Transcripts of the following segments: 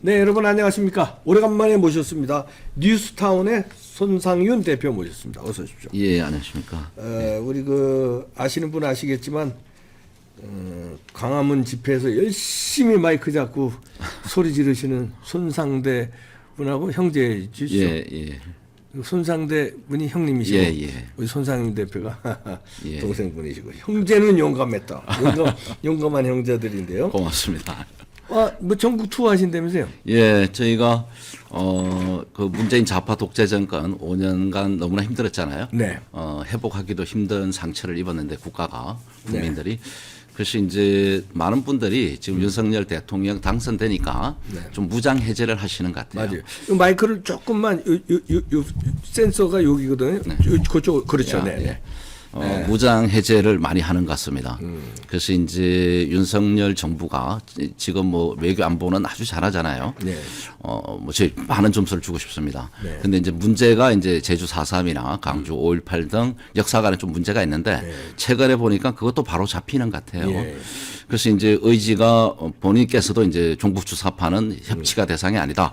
네, 여러분 안녕하십니까. 오래간만에 모셨습니다. 뉴스타운의 손상윤 대표 모셨습니다. 어서 오십시오. 예, 안녕하십니까. 우리 아시는 분 아시겠지만 광화문 집회에서 열심히 마이크 잡고 소리 지르시는 손상대 분하고 형제주시죠. 예, 예. 손상대 분이 형님이시고 예, 예. 우리 손상윤 대표가 예. 동생분이시고 형제는 용감했다. 용감한 형제들인데요. 고맙습니다. 뭐 전국 투어 하신다면서요? 예, 저희가 그 문재인 좌파 독재 정권 5년간 너무나 힘들었잖아요. 네. 회복하기도 힘든 상처를 입었는데 국가가 국민들이 그래서 이제 많은 분들이 지금 윤석열 대통령 당선되니까 좀 무장 해제를 하시는 것 같아요. 맞아요. 이 마이크를 조금만 요 센서가 여기거든요. 그쪽 그렇죠. 네. 예. 무장 해제를 많이 하는 것 같습니다. 그래서 이제 윤석열 정부가 지금 뭐 외교 안보는 아주 잘하잖아요. 네. 뭐 저희 많은 점수를 주고 싶습니다. 네. 근데 이제 문제가 이제 제주 4.3이나 강주 5.18 등 역사관에 좀 문제가 있는데 최근에 보니까 그것도 바로 잡히는 것 같아요. 예. 그래서 이제 의지가 본인께서도 이제 종북 주사파는 협치가 대상이 아니다.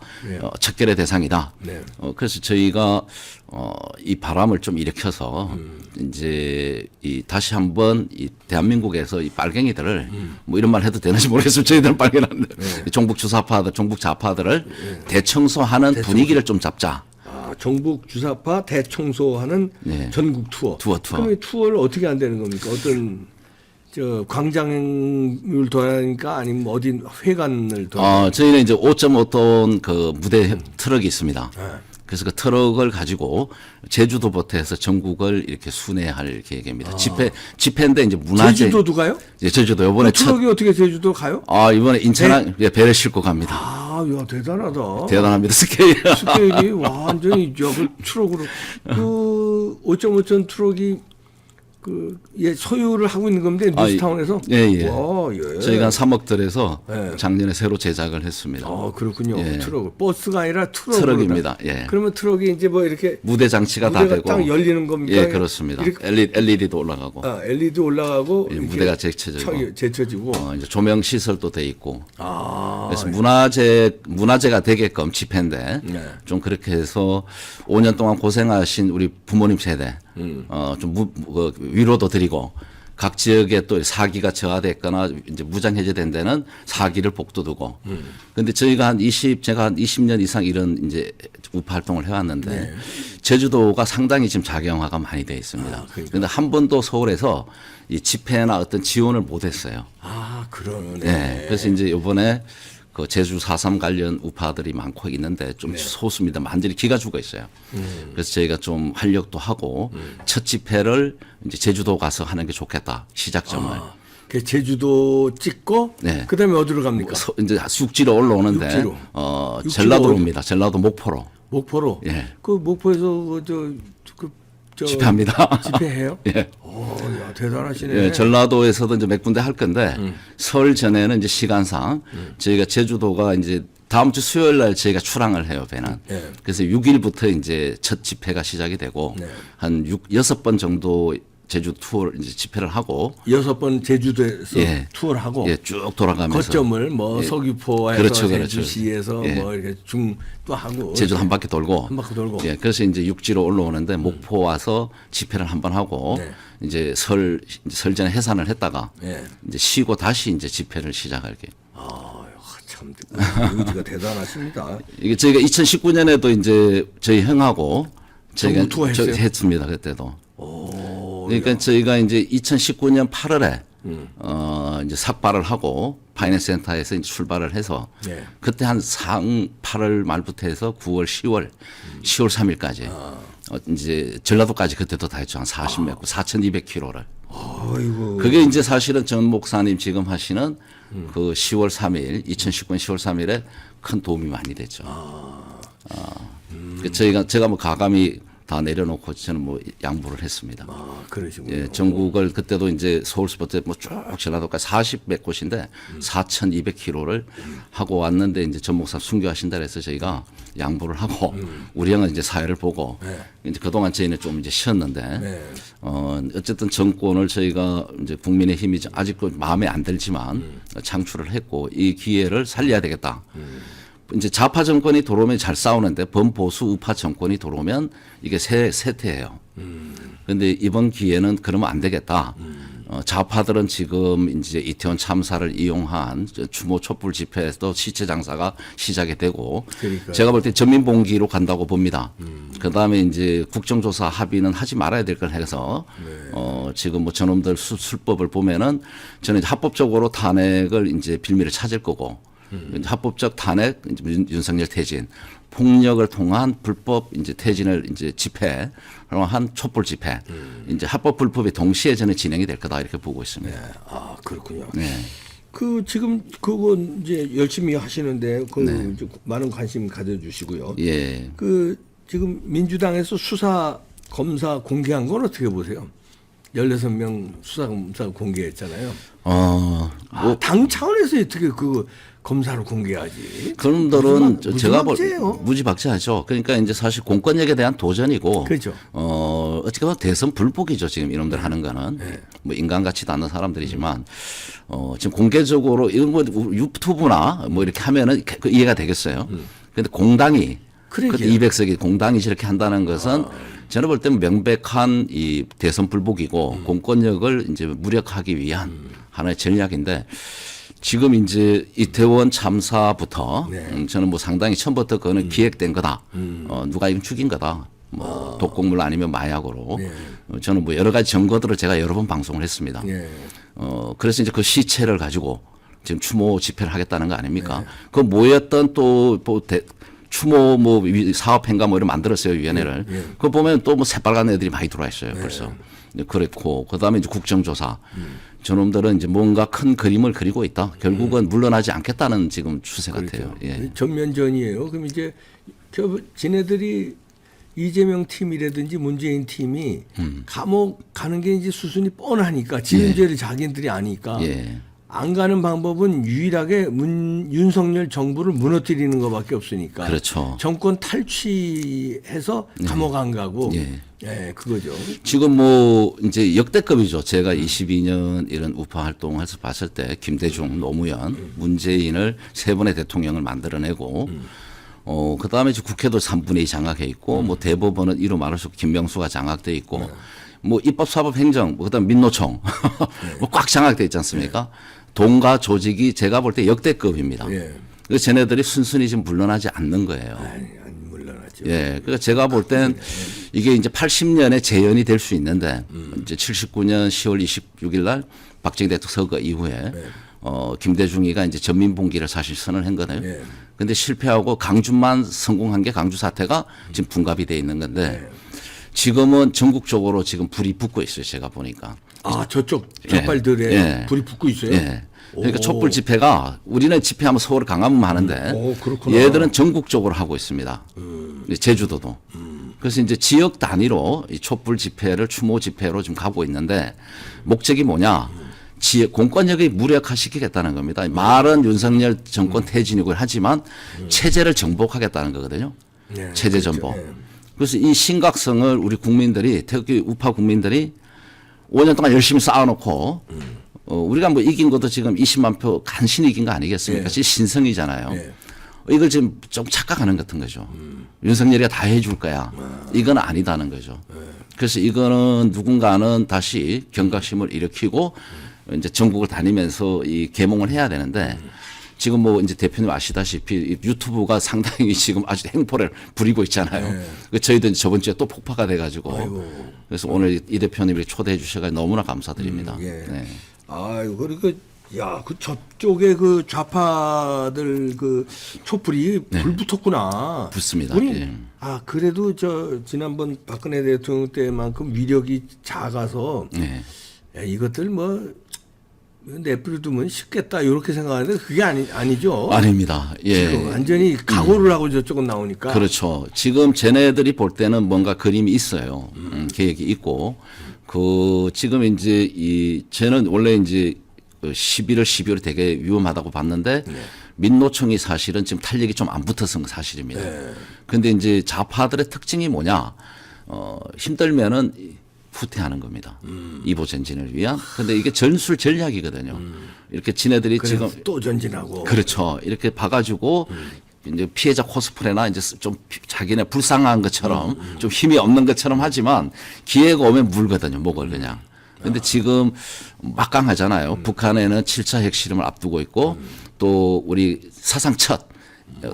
척결의 대상이다. 네. 그래서 저희가 이 바람을 좀 일으켜서 이제 이 다시 한번 이 대한민국에서 이 빨갱이들을 뭐 이런 말 해도 되는지 모르겠어요. 저희들은 빨갱이인데 종북 주사파들, 종북 좌파들을 대청소하는 분위기를 좀 잡자. 정북 주사파 대청소하는 전국 투어. 투어. 그럼 이 투어를 어떻게 한다는 겁니까? 어떤 광장을 돌아다니까 아니면 어디 회관을 돌아다니까? 저희는 이제 5.5톤 그 무대 트럭이 있습니다. 그래서 그 트럭을 가지고 제주도부터 해서 전국을 이렇게 순회할 계획입니다. 집회인데 이제 문화재. 제주도도 가요? 예, 제주도 이번에 트럭이 어떻게 제주도 가요? 이번에 인천항 배를 싣고 갑니다. 야, 대단하다. 대단합니다. 스케일. 스케일이 완전히 그 트럭으로 5.5톤 트럭이 소유를 하고 있는 건데 뉴스타운에서. 예. 와, 예. 저희가 3억 들여서 작년에 새로 제작을 했습니다. 그렇군요. 예. 트럭. 버스가 아니라 트럭입니다. 예. 그러면 트럭이 이제 뭐 이렇게 무대 장치가 다 되고 딱 열리는 겁니까? 예, 그렇습니다. LED도 올라가고. LED 올라가고 예, 무대가 제쳐지고. 제쳐지고. 이제 조명 시설도 돼 있고. 그래서 예. 문화재가 되게끔 집회인데 좀 그렇게 해서 5년 동안 고생하신 우리 부모님 세대 좀 위로도 드리고 각 지역에 또 사기가 저하됐거나 이제 무장 해제된 데는 사기를 복도두고. 근데 저희가 제가 한 20년 이상 이런 이제 우파 활동을 해왔는데 제주도가 상당히 지금 자경화가 많이 돼 있습니다. 그런데 한 번도 서울에서 이 집회나 어떤 지원을 못했어요. 그러네. 네. 그래서 이제 이번에 그 제주 4.3 관련 우파들이 많고 있는데 좀 소수입니다. 완전히 기가 죽어 있어요. 그래서 저희가 좀 활력도 하고 첫 집회를 이제 제주도 가서 하는 게 좋겠다. 시작점을. 제주도 찍고 그다음에 어디로 갑니까? 이제 육지로 올라오는데 육지로. 전라도로 옵니다. 전라도 목포로. 목포로. 예. 그 목포에서 집회합니다. 집회해요? 예. 야, 대단하시네. 예, 전라도에서도 이제 몇 군데 할 건데 설 전에는 이제 시간상 저희가 제주도가 이제 다음 주 수요일 날 저희가 출항을 해요, 배는. 그래서 6일부터 이제 첫 집회가 시작이 되고 한 6번 정도 제주 투어 이제 집회를 하고 6번 제주도에서 투어를 하고 쭉 돌아가면서 거점을 뭐 서귀포에서 그렇죠. 제주시에서 뭐 이렇게 또 하고 제주 한 바퀴 돌고 그래서 이제 육지로 올라오는데 목포 와서 집회를 한번 하고 이제 설 전에 해산을 했다가 이제 쉬고 다시 이제 집회를 시작할게. 참 의지가 대단하십니다. 이게 저희가 2019년에도 이제 저희 형하고 저희가 투어 했어요? 했습니다. 그때도. 그러니까 저희가 이제 2019년 8월에 이제 삭발을 하고 파이낸스 센터에서 이제 출발을 해서 그때 한 8월 말부터 해서 9월, 10월 3일까지 이제 전라도까지 그때도 다 했죠. 한 40몇 구, 4,200km를. 그게 이제 사실은 전 목사님 지금 하시는 그 10월 3일, 2019년 10월 3일에 큰 도움이 많이 됐죠. 제가 뭐 가감히 다 내려놓고 저는 뭐 양보를 했습니다. 그러시군요. 예, 전국을 그때도 이제 서울서부터 뭐 쭉 전라도까지 40몇 곳인데 4,200km를 하고 왔는데 이제 전 목사 순교하신다 그래서 저희가 양보를 하고 우리 형은 이제 사회를 보고 이제 그동안 저희는 좀 이제 쉬었는데 어쨌든 정권을 저희가 이제 국민의힘이 아직도 마음에 안 들지만 창출을 했고 이 기회를 살려야 되겠다. 이제 좌파 정권이 들어오면 잘 싸우는데 범보수 우파 정권이 들어오면 이게 세태예요. 그런데 이번 기회는 그러면 안 되겠다. 좌파들은 지금 이제 이태원 참사를 이용한 추모 촛불 집회에서 시체 장사가 시작이 되고 그러니까요. 제가 볼 때 전민봉기로 간다고 봅니다. 그다음에 이제 국정조사 합의는 하지 말아야 될 걸 해서 지금 뭐 저놈들 술법을 보면은 저는 이제 합법적으로 탄핵을 이제 빌미를 찾을 거고 합법적 탄핵 이제 윤석열 퇴진 폭력을 통한 불법 이제 퇴진을 이제 집회 한 촛불 집회 이제 합법 불법이 동시에 저는 진행이 될 거다 이렇게 보고 있습니다. 네. 아 그렇군요. 네. 그 지금 그거 이제 열심히 하시는데 그 네. 이제 많은 관심 가져주시고요. 예. 그 지금 민주당에서 수사 검사 공개한 건 어떻게 보세요? 16명 수사 검사 공개했잖아요. 당 차원에서 어떻게 그 검사를 공개하지? 그놈들은 제가 볼 무지막지해요. 무지박지하죠. 그러니까 이제 사실 공권력에 대한 도전이고, 그렇죠. 어떻게 보면 대선 불복이죠. 지금 이놈들 하는 거는 뭐 인간 같지도 않는 사람들이지만, 지금 공개적으로 이런 뭐 유튜브나 뭐 이렇게 하면은 그 이해가 되겠어요. 그런데 공당이 그러게요. 200석이 공당이 저렇게 한다는 것은 저는 볼 때는 명백한 이 대선 불복이고 공권력을 이제 무력하기 위한 하나의 전략인데. 지금 이제 이태원 참사부터 저는 뭐 상당히 처음부터 그거는 기획된 거다. 누가 이건 죽인 거다. 뭐 독극물 아니면 마약으로. 저는 뭐 여러 가지 증거들을 제가 여러 번 방송을 했습니다. 그래서 이제 그 시체를 가지고 지금 추모 집회를 하겠다는 거 아닙니까? 그 모였던 또 뭐 추모 뭐 사업행가 뭐 이런 만들었어요 위원회를. 그거 보면 또 뭐 새빨간 애들이 많이 들어와 있어요 벌써. 그랬고 그다음에 이제 국정조사. 저놈들은 이제 뭔가 큰 그림을 그리고 있다. 결국은 물러나지 않겠다는 지금 추세 같아요. 예. 전면전이에요. 그럼 이제 지네들이 이재명 팀이라든지 문재인 팀이 감옥 가는 게 이제 수순이 뻔하니까 지은 죄를 자기들이 아니까 예. 안 가는 방법은 유일하게 윤석열 정부를 무너뜨리는 것밖에 없으니까. 그렇죠. 정권 탈취해서 감옥 안 가고. 예, 그거죠. 지금 뭐 이제 역대급이죠. 제가 22년 이런 우파 활동을 봤을 때 김대중, 노무현, 문재인을 세 번의 대통령을 만들어내고 그다음에 이제 국회도 3분의 2 장악해 있고 뭐 대법원은 이루 말할 수 없고 김명수가 장악돼 있고 뭐 입법, 사법, 행정, 뭐 그다음 민노총 뭐 꽉 장악돼 있지 않습니까? 돈과 조직이 제가 볼 때 역대급입니다. 그래서 쟤네들이 순순히 지금 물러나지 않는 거예요. 안 물러나죠. 예. 그러니까 제가 볼 땐 이게 이제 80년에 재연이 될 수 있는데 이제 79년 10월 26일 날 박정희 대통령 서거 이후에 김대중이가 이제 전민봉기를 사실 선언한 거네요. 근데 실패하고 강주만 성공한 게 강주 사태가 지금 둔갑이 돼 있는 건데 지금은 전국적으로 지금 불이 붙고 있어요. 제가 보니까. 아, 저쪽 족발들에 불이 붙고 있어요? 예. 그러니까 촛불 집회가 우리는 집회하면 서울 강화문만 하는데 그렇구나. 얘들은 전국적으로 하고 있습니다. 제주도도. 그래서 이제 지역 단위로 이 촛불 집회를 추모 집회로 지금 가고 있는데 목적이 뭐냐? 공권력이 무력화시키겠다는 겁니다. 말은 윤석열 정권 퇴진이고 하지만 체제를 정복하겠다는 거거든요. 체제 정복. 그래서 이 심각성을 우리 국민들이 특히 우파 국민들이 5년 동안 열심히 쌓아놓고 우리가 뭐 이긴 것도 지금 20만 표 간신히 이긴 거 아니겠습니까? 신성이잖아요. 이걸 지금 좀 착각하는 같은 거죠. 윤석열이가 다 해줄 거야. 이건 아니다는 거죠. 그래서 이거는 누군가는 다시 경각심을 일으키고 이제 전국을 다니면서 이 계몽을 해야 되는데 지금 뭐 이제 대표님 아시다시피 유튜브가 상당히 지금 아주 행포를 부리고 있잖아요. 저희도 이제 저번 주에 또 폭파가 돼가지고 그래서 오늘 이 대표님이 초대해 주셔서 너무나 감사드립니다. 네. 아유, 그리고 야, 그 저쪽에 그 좌파들 그 촛불이 불 붙었구나. 붙습니다. 우리 그래도 저 지난번 박근혜 대통령 때만큼 위력이 작아서 야, 이것들 뭐 내버려두면 쉽겠다 이렇게 생각하는데 그게 아니죠. 아닙니다. 예. 지금 완전히 각오를 하고 저쪽은 나오니까. 그렇죠. 지금 쟤네들이 볼 때는 뭔가 그림이 있어요. 계획이 있고 그 지금 이제 쟤는 원래 이제 11월, 12월이 되게 위험하다고 봤는데 민노총이 사실은 지금 탄력이 좀 안 붙어서는 사실입니다. 그런데 이제 좌파들의 특징이 뭐냐? 힘들면은 후퇴하는 겁니다. 이보 전진을 위한. 근데 이게 전술 전략이거든요. 이렇게 지네들이 지금 또 전진하고. 그렇죠. 이렇게 봐가지고 이제 피해자 코스프레나 이제 좀 자기네 불쌍한 것처럼 좀 힘이 없는 것처럼 하지만 기회가 오면 물거든요. 목을 그냥. 근데 지금 막강하잖아요. 북한에는 7차 핵실험을 앞두고 있고 또 우리 사상 첫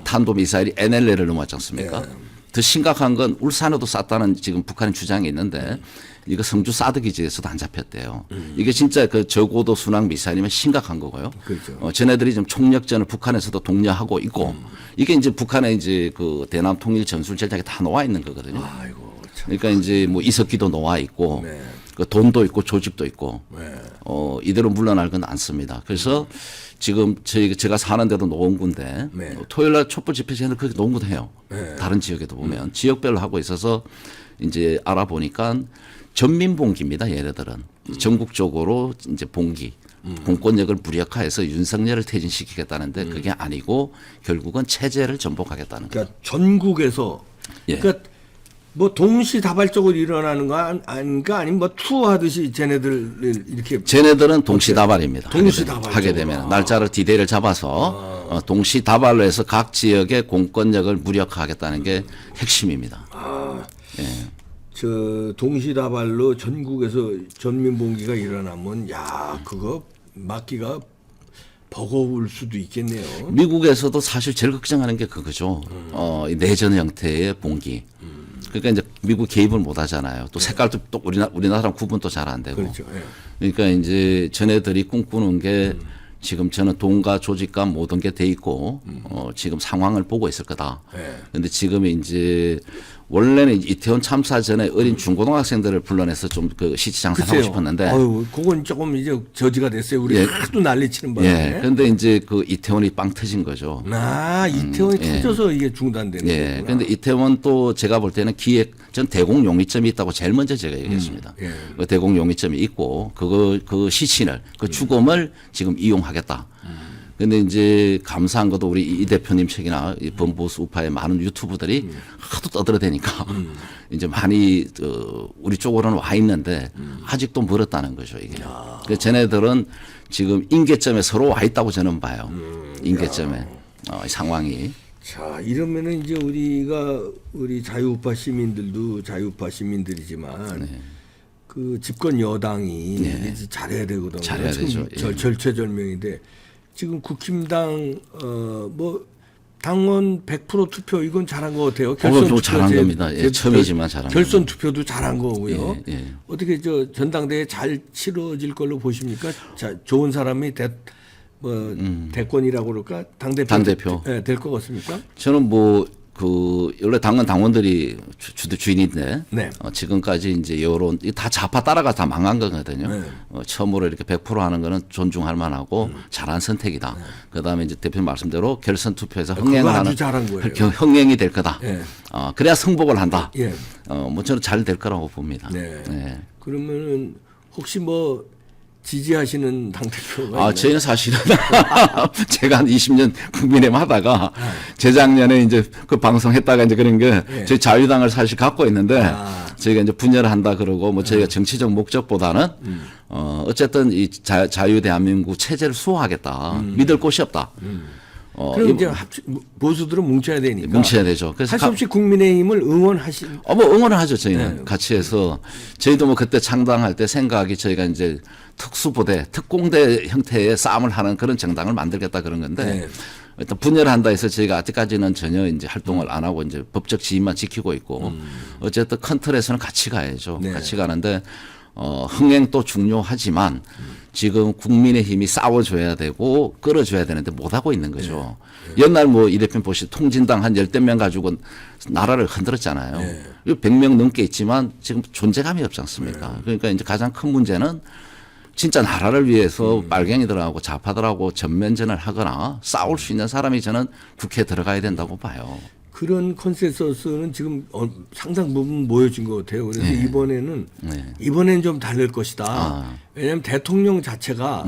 탄도미사일이 NLL을 넘었지 않습니까? 더 심각한 건 울산에도 쐈다는 지금 북한의 주장이 있는데 이거 성주 사드 기지에서도 안 잡혔대요. 이게 진짜 그 저고도 순항 미사일이면 심각한 거고요. 그렇죠. 쟤네들이 지금 총력전을 북한에서도 독려하고 있고 이게 이제 북한의 이제 그 대남 통일 전술 전략에 다 놓아 있는 거거든요. 아이고, 참. 그러니까 이제 뭐 이석기도 놓아 있고 네. 그 돈도 있고 조직도 있고 네. 이대로 물러날 건 않습니다. 그래서 지금 제가 사는 데도 노원구인데 네. 토요일 날 촛불 집회 전에 그렇게 노원구도 해요. 네. 다른 지역에도 보면 지역별로 하고 있어서 이제 알아보니까 전민봉기입니다. 얘네들은 전국적으로 이제 봉기 공권력을 무력화해서 윤석열을 퇴진시키겠다는데 그게 아니고 결국은 체제를 전복하겠다는 거예요. 그러니까 전국에서 예. 그러니까 뭐 동시다발적으로 일어나는 거 아닌가 아니면 뭐 투어하듯이 쟤네들을 이렇게 쟤네들은 동시다발입니다. 동시다발적으로. 하게 되면 날짜를 디데이를 잡아서 동시다발로 해서 각 지역의 공권력을 무력화하겠다는 게 핵심입니다. 예. 저 동시다발로 전국에서 전민봉기가 일어나면 야 그거 막기가 버거울 수도 있겠네요. 미국에서도 사실 제일 걱정하는 게 그거죠. 이 내전 형태의 봉기. 그러니까 이제 미국 개입을 못 하잖아요. 또 색깔도 또 우리나라랑 구분도 잘 안 되고. 그렇죠. 예. 그러니까 이제 전애들이 꿈꾸는 게 지금 저는 돈과 조직과 모든 게 돼 있고 지금 상황을 보고 있을 거다. 그런데 지금 이제 원래는 이태원 참사 전에 어린 중고등학생들을 불러내서 좀 그 시치 장사하고 싶었는데. 아유, 그건 조금 이제 저지가 됐어요. 우리 예. 하도 난리치는 바람에. 예. 그런데 이제 그 이태원이 빵 터진 거죠. 아, 이태원이 예. 터져서 이게 중단되는 예. 거구나. 그런데 이태원 또 제가 볼 때는 전 대공 용의점이 있다고 제일 먼저 제가 얘기했습니다. 예. 그 대공 용의점이 있고 그 시신을 그 죽음을 지금 이용하겠다. 근데 이제 감사한 것도 우리 이 대표님 책이나 이 범보수 우파의 많은 유튜브들이 하도 떠들어대니까 이제 많이 우리 쪽으로는 와 있는데 아직도 멀었다는 거죠 이게. 그래서 쟤네들은 지금 인계점에 서로 와 있다고 저는 봐요. 인계점에 상황이. 자, 이러면은 이제 우리 자유우파 시민들도 자유우파 시민들이지만 그 집권 여당이 이제 잘해야 되거든요. 잘해야 지금 되죠. 예. 절체절명인데 지금 국힘당 뭐 당원 100% 투표 이건 잘한 것 같아요. 좀 잘한 겁니다. 예, 처음이지만 잘한 결선 투표도 잘한 거고요. 예, 예. 어떻게 저 전당대회 잘 치러질 걸로 보십니까? 자, 좋은 사람이 대권이라고 그럴까? 당대표 예, 될 것 같습니까? 저는 뭐 원래 당원들이 주인인데 네. 지금까지 이제 여론 다 좌파 따라가 다 망한 거거든요. 네. 처음으로 이렇게 100% 하는 거는 존중할 만하고 잘한 선택이다. 그다음에 이제 대표님 말씀대로 결선 투표에서 흥행을 그거 아주 하는 잘한 거예요. 흥행이 될 거다. 예. 그래야 승복을 한다. 예. 뭐 저는 잘 될 거라고 봅니다. 네. 네. 그러면은 혹시 뭐 지지하시는 당대표가 있나요? 저희는 사실은 제가 한 20년 국민의힘 하다가 재작년에 이제 그 방송했다가 이제 그런 게 저희 자유당을 사실 갖고 있는데 저희가 이제 분열을 한다 그러고 뭐 저희가 정치적 목적보다는 어쨌든 이 자유 대한민국 체제를 수호하겠다. 믿을 곳이 없다. 그럼 이제 보수들은 뭉쳐야 되니까. 뭉쳐야 되죠. 그래서 할 수 없이 국민의힘을 응원하신. 뭐 응원을 하죠 저희는 같이 해서 저희도 뭐 그때 창당할 때 생각이 저희가 이제 특수부대, 특공대 형태의 싸움을 하는 그런 정당을 만들겠다 그런 건데 일단 분열한다 해서 저희가 아직까지는 전혀 이제 활동을 안 하고 이제 법적 지위만 지키고 있고 어쨌든 큰 틀에서는 같이 가야죠. 네. 같이 가는데 흥행도 중요하지만 지금 국민의힘이 싸워줘야 되고 끌어줘야 되는데 못하고 있는 거죠. 옛날 뭐 이 대표님 보시 통진당 한 10대 명 가지고 나라를 흔들었잖아요. 100명 넘게 있지만 지금 존재감이 없지 않습니까? 그러니까 이제 가장 큰 문제는 진짜 나라를 위해서 빨갱이들하고 좌파들하고 전면전을 하거나 싸울 수 있는 사람이 저는 국회에 들어가야 된다고 봐요. 그런 컨센서스는 지금 상당 부분 모여진 것 같아요. 그래서 이번에는 좀 다를 것이다. 왜냐하면 대통령 자체가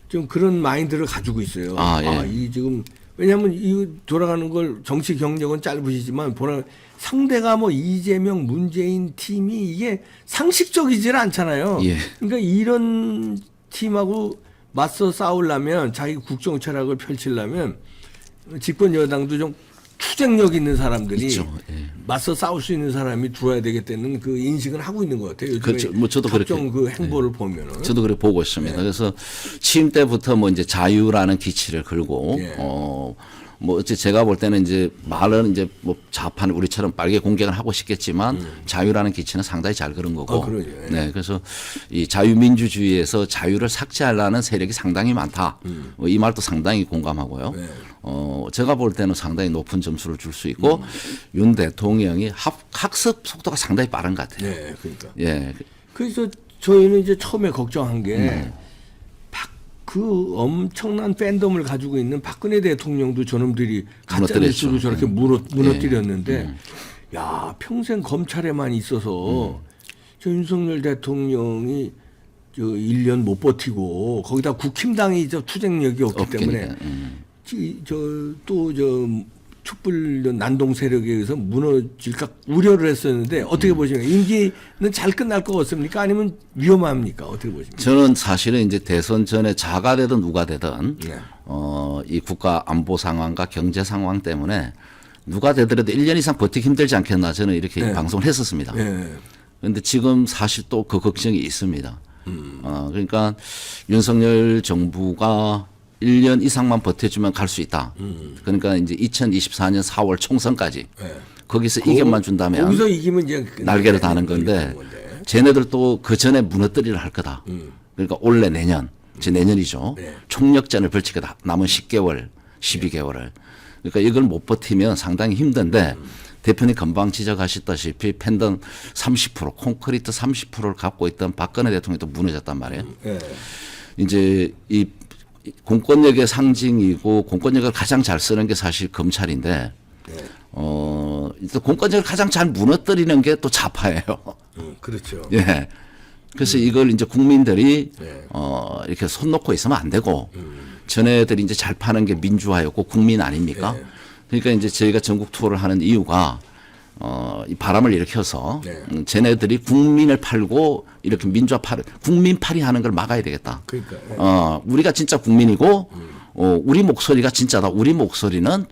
좀 그런 마인드를 가지고 있어요. 이 지금 왜냐하면 이 돌아가는 걸 정치 경력은 짧으시지만 상대가 뭐 이재명, 문재인 팀이 이게 상식적이질 않잖아요. 예. 그러니까 이런 팀하고 맞서 싸우려면 자기 국정 철학을 펼치려면 집권 여당도 좀 투쟁력 있는 사람들이 있죠. 예. 맞서 싸울 수 있는 사람이 들어야 되겠다는 그 인식은 하고 있는 것 같아요. 요즘에 그렇죠. 뭐 저도 각종 그렇게 그 행보를 보면은. 저도 그렇게 보고 있습니다. 그래서 취임 때부터 뭐 이제 자유라는 기치를 걸고 예. 뭐 어째 제가 볼 때는 이제 말은 이제 뭐 좌판 우리처럼 빠르게 공격을 하고 싶겠지만 자유라는 기치는 상당히 잘 그런 거고. 그러죠. 예. 네, 그래서 이 자유민주주의에서 자유를 삭제하려는 세력이 상당히 많다. 이 말도 상당히 공감하고요. 네. 제가 볼 때는 상당히 높은 점수를 줄 수 있고 윤 대통령이 학습 속도가 상당히 빠른 것 같아요. 네, 그러니까. 예. 그래서 저희는 이제 처음에 걱정한 게 그 엄청난 팬덤을 가지고 있는 박근혜 대통령도 저놈들이 가짜 뉴스로 무너뜨렸죠. 저렇게 무너뜨렸는데 야 평생 검찰에만 있어서 저 윤석열 대통령이 저 1년 못 버티고 거기다 국힘당이 저 투쟁력이 없기 때문에 저또저 촛불 난동 세력에 의해서 무너질까 우려를 했었는데 어떻게 보시면 임기는 잘 끝날 것 같습니까? 아니면 위험합니까? 어떻게 보십니까? 저는 사실은 이제 대선 전에 자가 되든 누가 되든 네. 이 국가 안보 상황과 경제 상황 때문에 누가 되더라도 1년 이상 버티기 힘들지 않겠나 저는 이렇게 네. 방송을 했었습니다. 네. 그런데 지금 사실 또 그 걱정이 있습니다. 그러니까 윤석열 정부가 1년 이상만 버텨주면 갈 수 있다. 그러니까 이제 2024년 4월 총선까지 네. 거기서 이견만 준다면 거기서 이기면 이제 날개를 다는 건데 쟤네들 또 그 전에 무너뜨리를 할 거다. 그러니까 올해 내년, 제 내년이죠. 네. 총력전을 벌칠 거다. 남은 10개월, 12개월을. 그러니까 이걸 못 버티면 상당히 힘든데 대표님 금방 지적하셨다시피 팬덤 30%, 콘크리트 30%를 갖고 있던 박근혜 대통령도 무너졌단 말이에요. 네. 이제 이 공권력의 상징이고 공권력을 가장 잘 쓰는 게 사실 검찰인데 일단 공권력을 가장 잘 무너뜨리는 게 또 좌파예요. 그렇죠. 예. 그래서 이걸 이제 국민들이 네. 이렇게 손 놓고 있으면 안 되고 전애들이 이제 잘 파는 게 민주화였고 국민 아닙니까? 네. 그러니까 이제 저희가 전국 투어를 하는 이유가 이 바람을 일으켜서 네. 쟤네들이 국민을 팔고 이렇게 민주화 국민팔이 하는 걸 막아야 되겠다. 그러니까. 우리가 진짜 국민이고 우리 목소리가 진짜다. 우리 목소리는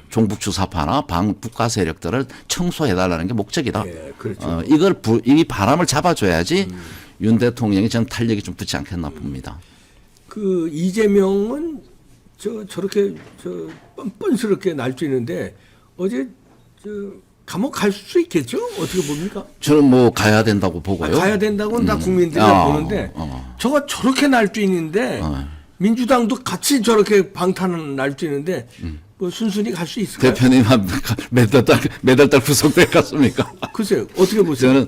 종북 주사파나 반국가 세력들을 청소해달라는 게 목적이다. 예, 그렇죠. 이 바람을 잡아줘야지 윤 대통령이 전 탄력이 좀 붙지 않겠나 봅니다. 그 이재명은 저렇게 뻔뻔스럽게 날뛰는데 어제 감옥 갈 수 있겠죠? 어떻게 봅니까? 저는 뭐 가야 된다고 보고요. 가야 된다고는 다 국민들이 보는데 저가 저렇게 날뛰는데 민주당도 같이 저렇게 방탄을 날뛰는데 뭐 순순히 갈 수 있을까요? 대표님 한 매달 달 구속될 것 같습니까? 글쎄요. 어떻게 보세요?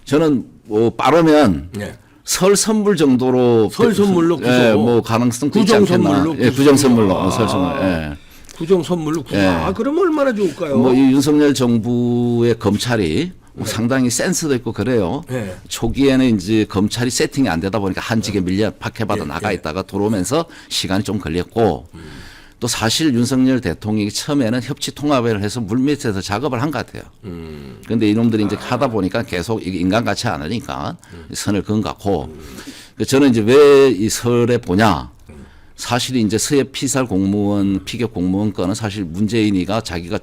저는 뭐 빠르면 네. 설 선물 정도로 설 선물로 구속. 예, 뭐 가능성 있지 구정 않겠나. 선물로 예, 구정 선물로 아. 설 선물. 예. 구정 선물로 구속. 예. 그러면 얼마나 좋을까요? 뭐 이 윤석열 정부의 검찰이 뭐 상당히 센스도 있고 그래요. 네. 초기에는 이제 검찰이 세팅이 안 되다 보니까 한직에 밀려 박해받아 나가 있다가 들어오면서 시간이 좀 걸렸고 또 사실 윤석열 대통령이 처음에는 협치 통합을 해서 물밑에서 작업을 한 것 같아요. 그런데 이놈들이 이제 하다 보니까 계속 이게 인간 같지 않으니까 선을 그은 것 같고 저는 이제 왜 이 설에 보냐. 사실 이제 서해 피살 공무원, 피격 공무원 건은 사실 문재인이가 자기가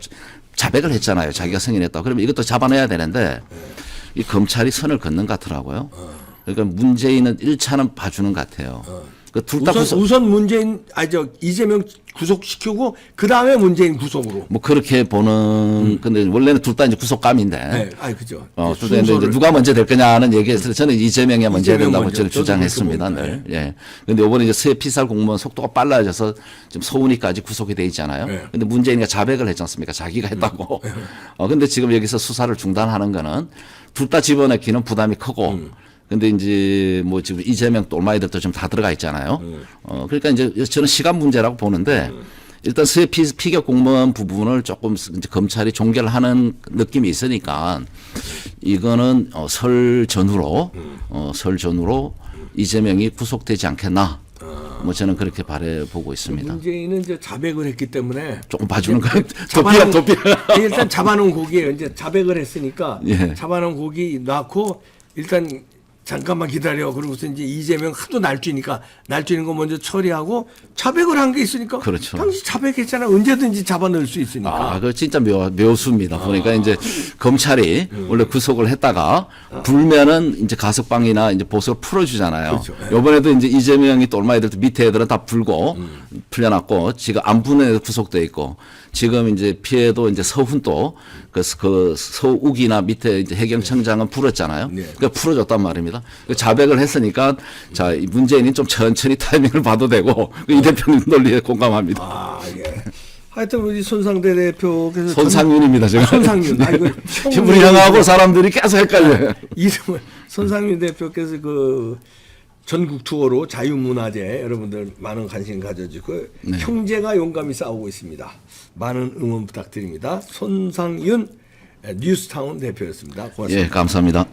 자백을 했잖아요. 자기가 승인했다. 그러면 이것도 잡아내야 되는데 이 검찰이 선을 긋는 것 같더라고요. 그러니까 문재인은 1차는 봐주는 것 같아요. 둘 다 우선 문재인 이재명 구속시키고 그 다음에 문재인 구속으로. 뭐 그렇게 보는 근데 원래는 둘 다 이제 구속감인데. 네, 그죠. 둘 다 이제 누가 먼저 될 거냐는 얘기에서 저는 이재명이 먼저 해야 된다고 저는 저도 주장했습니다. 늘. 예. 근데 이번에 이제 서해 피살 공무원 속도가 빨라져서 지금 서훈이까지 구속이 돼 있잖아요. 네. 근데 문재인이가 자백을 했지 않습니까? 자기가 했다고. 근데 지금 여기서 수사를 중단하는 거는 둘 다 집어넣기는 부담이 크고. 근데 이제 뭐 지금 이재명 똘마이들도 좀 다 들어가 있잖아요. 그러니까 이제 저는 시간 문제라고 보는데 일단 서해 피격 공무원 부분을 조금 이제 검찰이 종결을 하는 느낌이 있으니까 이거는 설 전후로 이재명이 구속되지 않겠나. 뭐 저는 그렇게 바라보고 있습니다. 문재인은 이제 자백을 했기 때문에 조금 봐주는 거 도피야. 일단 잡아놓은 고기에 이제 자백을 했으니까 예. 잡아놓은 고기 놔고 일단 잠깐만 기다려. 그러고서 이제 이재명 하도 날뛰니까 날뛰는 거 먼저 처리하고 자백을 한 게 있으니까. 그렇죠. 당시 자백했잖아. 언제든지 잡아넣을 수 있으니까. 그 진짜 묘수입니다. 보니까 이제 검찰이 원래 구속을 했다가 불면은 이제 가석방이나 이제 보석을 풀어주잖아요. 그렇죠. 이번에도 이제 이재명이 또 얼마 애들 밑에 애들은 다 불고 풀려났고 지금 안 푸는 애들 구속돼 있고 지금 이제 피해도 이제 서훈도 그 서욱이나 밑에 이제 해경청장은 풀었잖아요. 네. 그러니까 풀어줬단 말입니다. 자백을 했으니까 자 문재인이 좀 천천히 타이밍을 봐도 되고 이 대표님 논리에 공감합니다. 예. 하여튼 우리 손상대 대표께서 손상윤입니다. 제가. 손상윤. 이거 우리 형하고 사람들이 계속 헷갈려요. 이름을 손상윤 대표께서 그 전국 투어로 자유문화제 여러분들 많은 관심 가져주고 네. 형제가 용감히 싸우고 있습니다. 많은 응원 부탁드립니다. 손상윤 뉴스타운 대표였습니다. 고맙습니다. 예, 감사합니다.